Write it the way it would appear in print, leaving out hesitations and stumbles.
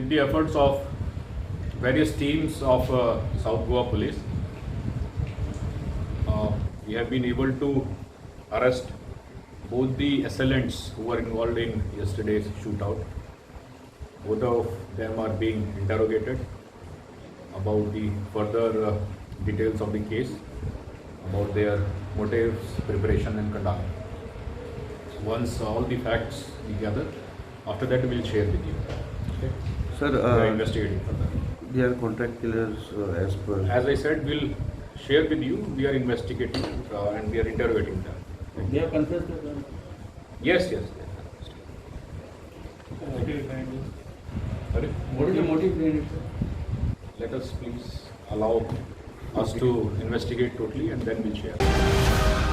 with the efforts of various teams of South Goa Police, we have been able to arrest both the assailants who were involved in yesterday's shootout. Both of them are being interrogated about the further details of the case, about their motives, preparation and conduct. Once all the facts we gather, after that we will share with you. Okay? Sir, We are investigating further. they are contract killers as per. As I said, we'll share with you. We are investigating and we are interrogating them. They have confessed the crime. Yes. Motive behind it. Sorry? What is the motive behind it, sir? Let us please allow us to investigate totally and then we'll share.